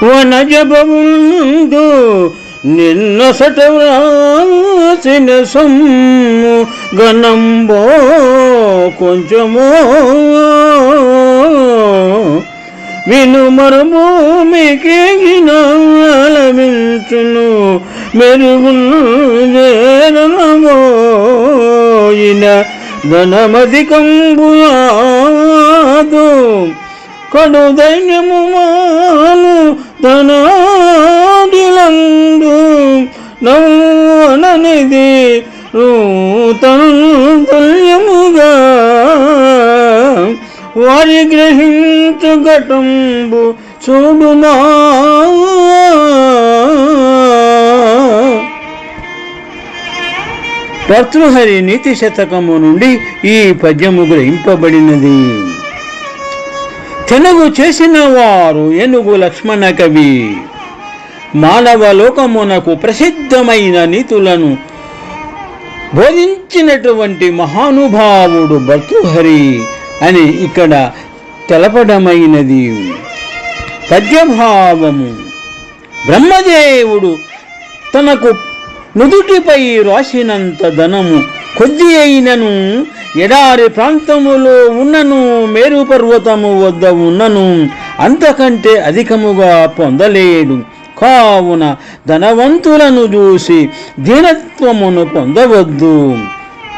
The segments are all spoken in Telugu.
వనజబముందు నిన్నొసట వ్రాసిన సొమ్ము గణంబో కొంచెమో వినుమరుభూమికేగినాలమించును మెరుగున ధనమధికంబుయాదు కడు దైన్యము మాను ధనాదిలందు నవననిది తుల్యముగా వారి గ్రహించు ఘటంబు చూడుమా. భర్తృహరి నీతి శతకము నుండి ఈ పద్యము గ్రహింపబడినది. తెనుగు చేసిన వారు ఏనుగు లక్ష్మణ కవి. మానవ లోకమునకు ప్రసిద్ధమైన నీతులను బోధించినటువంటి మహానుభావుడు భర్తృహరి అని ఇక్కడ తెలపడమైనది. పద్యభావము. బ్రహ్మదేవుడు తనకు నుదుటిపై రాసినంత ధనము కొద్ది అయినను ఎడారి ప్రాంతములో ఉన్నను మేరు పర్వతము వద్ద ఉన్నను అంతకంటే అధికముగా పొందలేడు. కావున ధనవంతులను చూసి దీనత్వమును పొందవద్దు.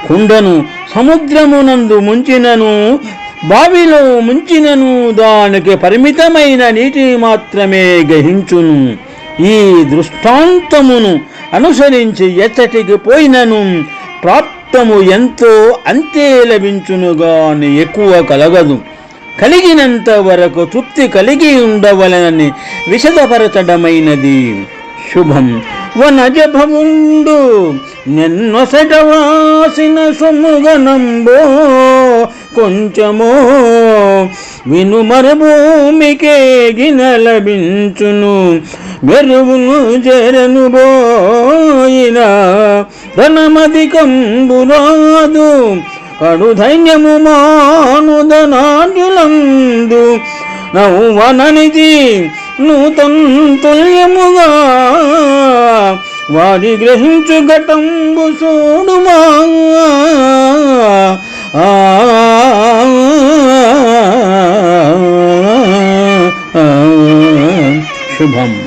కుండను సముద్రమునందు ముంచినను బావిలో ముంచినను దానికి పరిమితమైన నీటిని మాత్రమే గ్రహించును. ఈ దృష్టాంతమును అనుసరించి ఎచ్చటికి పోయినను ప్రాప్తము ఎంతో అంతే లభించునుగాని ఎక్కువ కలగదు. కలిగినంత వరకు తృప్తి కలిగి ఉండవలనని విశదపరచడమైనది. శుభం. వనజభముండు నెన్నొసట వాసిన సొమ్ముగనంబో కొంచెమో వినుమరుభూమికేగిన లభించును మెరుగును చేరను బోయిన ధనమధికంబురాదు కడు ధైన్యము మానుదనాడ్యులందు నౌవననిది తుల్యముగా వారి గ్రహించు ఘటంబు చూడుమా. శుభం.